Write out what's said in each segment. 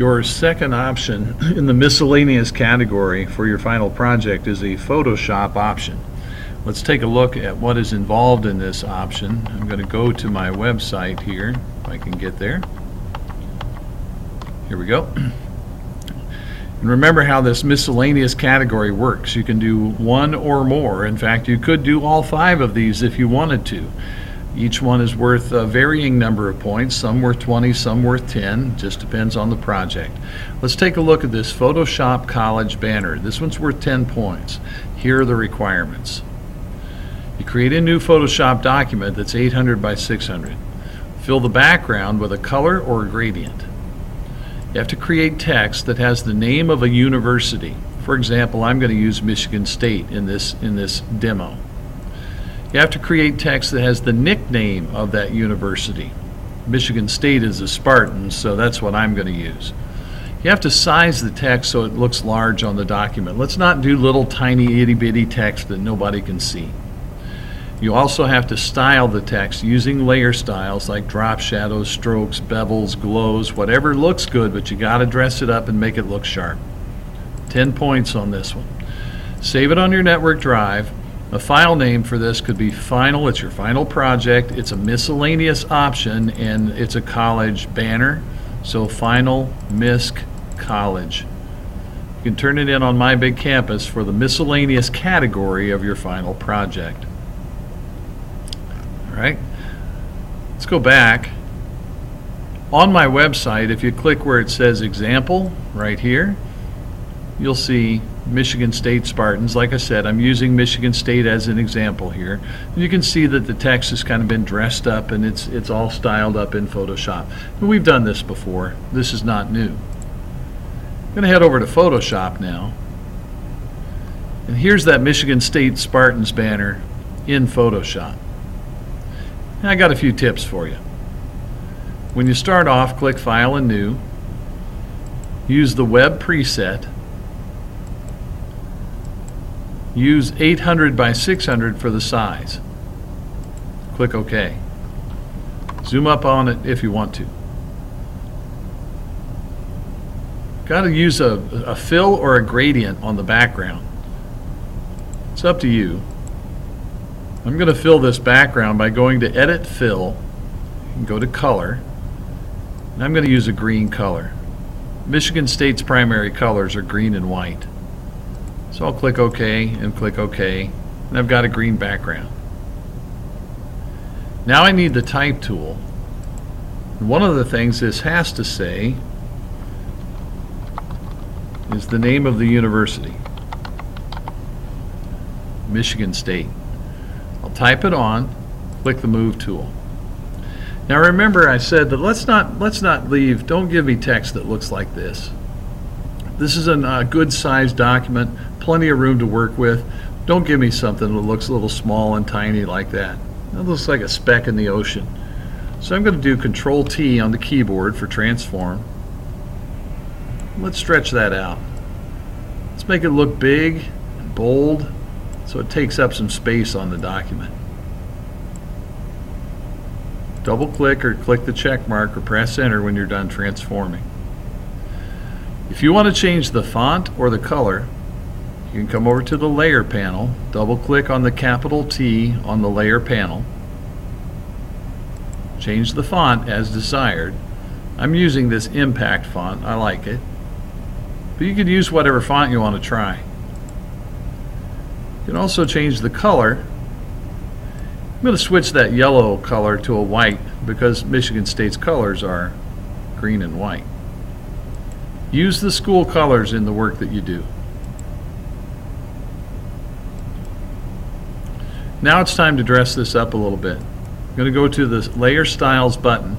Your second option in the miscellaneous category for your final project is a Photoshop option. Let's take a look at what is involved in this option. I'm going to go to my website here, if I can get there. Here we go. And remember how this miscellaneous category works. You can do one or more. In fact, you could do all 5 of these if you wanted to. Each one is worth a varying number of points, some worth 20, some worth 10, just depends on the project. Let's take a look at this Photoshop College banner. This one's worth 10 points. Here are the requirements. You create a new Photoshop document that's 800 by 600. Fill the background with a color or a gradient. You have to create text that has the name of a university. For example, I'm going to use Michigan State in this demo. You have to create text that has the nickname of that university. Michigan State is a Spartan, so that's what I'm going to use. You have to size the text so it looks large on the document. Let's not do little tiny itty-bitty text that nobody can see. You also have to style the text using layer styles like drop shadows, strokes, bevels, glows, whatever looks good, but you got to dress it up and make it look sharp. 10 points on this one. Save it on your network drive. A file name for this could be final. It's your final project. It's a miscellaneous option and it's a college banner. So Final-Misc-College. You can turn it in on My Big Campus for the miscellaneous category of your final project. All right, let's go back. On my website, if you click where it says example right here, you'll see Michigan State Spartans. Like I said, I'm using Michigan State as an example here. And you can see that the text has kind of been dressed up and it's all styled up in Photoshop. And we've done this before. This is not new. I'm going to head over to Photoshop now. And here's that Michigan State Spartans banner in Photoshop. And I got a few tips for you. When you start off, click File and New. Use the Web preset. Use 800 by 600 for the size. Click OK. Zoom up on it if you want to. Got to use a fill or a gradient on the background. It's up to you. I'm going to fill this background by going to Edit Fill and go to Color. And I'm going to use a green color. Michigan State's primary colors are green and white. So I'll click OK and click OK, and I've got a green background. Now I need the Type tool. And one of the things this has to say is the name of the university, Michigan State. I'll type it on, click the Move tool. Now remember I said that let's not leave, don't give me text that looks like this. This is a good sized document, plenty of room to work with. Don't give me something that looks a little small and tiny like that. That looks like a speck in the ocean. So I'm going to do Control T on the keyboard for transform. Let's stretch that out. Let's make it look big and bold so it takes up some space on the document. Double click or click the check mark or press enter when you're done transforming. If you want to change the font or the color, you can come over to the layer panel, double click on the capital T on the layer panel, change the font as desired. I'm using this impact font, I like it, but you could use whatever font you want to try. You can also change the color. I'm going to switch that yellow color to a white because Michigan State's colors are green and white. Use the school colors in the work that you do. Now it's time to dress this up a little bit. I'm going to go to the Layer Styles button.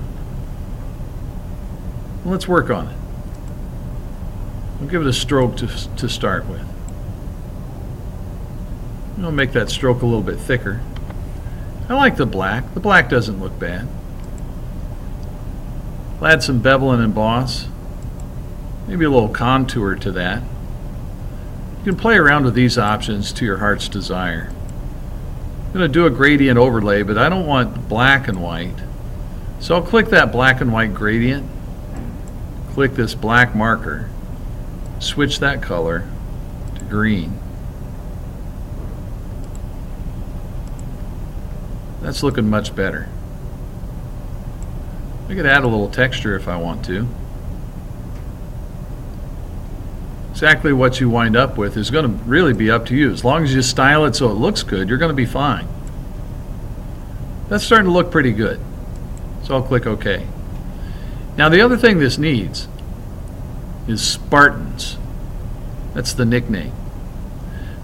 Let's work on it. I'll give it a stroke to start with. I'll make that stroke a little bit thicker. I like the black. The black doesn't look bad. I'll add some bevel and emboss. Maybe a little contour to that. You can play around with these options to your heart's desire. I'm going to do a gradient overlay, but I don't want black and white. So I'll click that black and white gradient, click this black marker, switch that color to green. That's looking much better. I could add a little texture if I want to. Exactly what you wind up with is going to really be up to you. As long as you style it so it looks good, you're going to be fine. That's starting to look pretty good. So I'll click OK. Now the other thing this needs is Spartans. That's the nickname.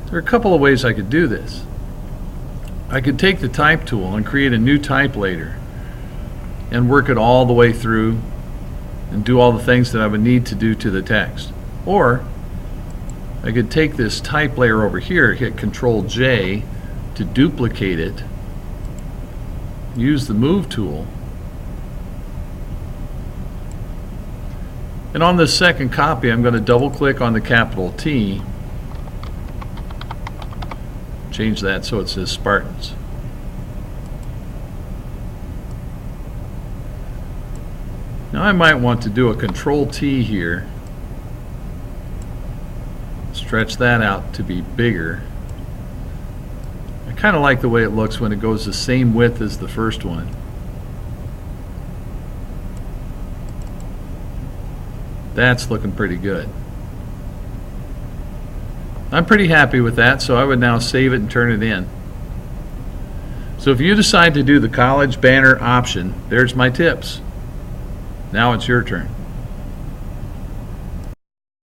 There are a couple of ways I could do this. I could take the type tool and create a new type later and work it all the way through and do all the things that I would need to do to the text. Or I could take this type layer over here, hit Control J to duplicate it, use the Move tool, and on this second copy I'm going to double click on the capital T, change that so it says Spartans. Now I might want to do a Control T here, stretch that out to be bigger. I kind of like the way it looks when it goes the same width as the first one. That's looking pretty good. I'm pretty happy with that, so I would now save it and turn it in. So if you decide to do the college banner option, there's my tips. Now it's your turn.